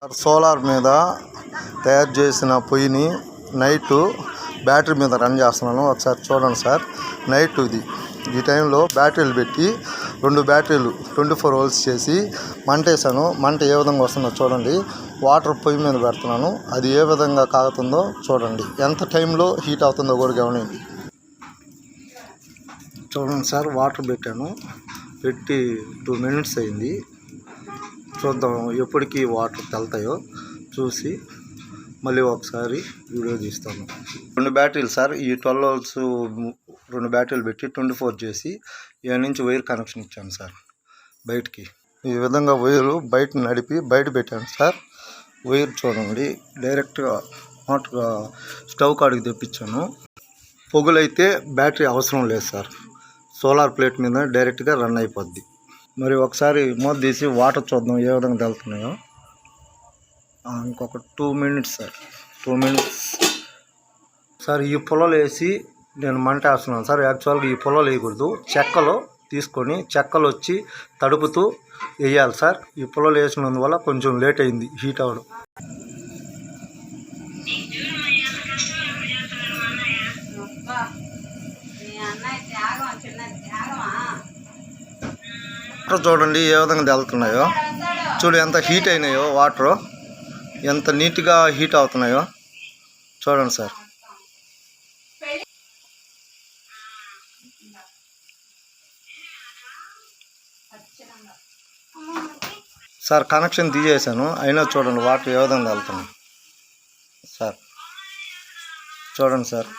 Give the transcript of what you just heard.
Solar మీద తయారు చేసిన పొయ్యిని నైట్ బ్యాటరీ మీద రన్ చేస్తున్నాను. ఒకసారి చూడండి సార్. నైట్ ఈ టైంలో బ్యాటరీలు పెట్టి 2 బ్యాటరీలు 24 వోల్ట్స్ చేసి మంటేసాను. మంట ఏ విధంగా వస్తుందో చూడండి. వాటర్ పొయ్యి మీద పెడుతున్నాను. అది ఏ విధంగా కాగుతుందో చూడండి. ఎంత టైంలో హీట్ అవుతుందో కూడా గమనించండి. చూడండి సార్, వాటర్ పెట్టాను. పెట్టి 2 మినిట్స్ అయింది. చూద్దాం ఎప్పటికీ వాటర్ తెల్తాయో చూసి మళ్ళీ ఒకసారి వీడియో తీస్తాను. 2 బ్యాటరీలు సార్. ఈ 12 వోల్ట్స్ 2 బ్యాటరీలు పెట్టి 24 చేసి ఈ నుంచి వైర్ కనెక్షన్ ఇచ్చాను సార్ బయటికి. ఈ విధంగా వైరు బయట నడిపి బయట పెట్టాను సార్. వైర్ చూడండి, డైరెక్ట్గా మోటార్గా స్టవ్ కాడికి తెప్పించాను. పొగులైతే బ్యాటరీ అవసరం లేదు సార్. సోలార్ ప్లేట్ మీద డైరెక్ట్గా రన్ అయిపోద్ది. మరి ఒకసారి మూత తీసి వాటర్ చూద్దాం ఏ విధంగా వెళ్తున్నాయో. ఇంకొక 2 మినిట్స్ సార్. 2 minutes sir. ఈ పొలాలు వేసి నేను మంట వేస్తున్నాను సార్. యాక్చువల్గా ఈ పొలాలు వేయకూడదు, చెక్కలు తీసుకొని చెక్కలు వచ్చి తడుపుతూ వేయాలి సార్. ఈ పొలాలు వేసినందువల్ల కొంచెం లేట్ అయింది హీట్ అవ్వడం. వాటర్ చూడండి ఏ విధంగా వెళ్తున్నాయో. చూడు ఎంత హీట్ అయినాయో, వాటర్ ఎంత నీట్గా హీట్ అవుతున్నాయో చూడండి సార్. సార్ కనెక్షన్ తీసేసాను, అయినా చూడండి వాటర్ ఏ విధంగా వెళ్తున్నాయి సార్. చూడండి సార్.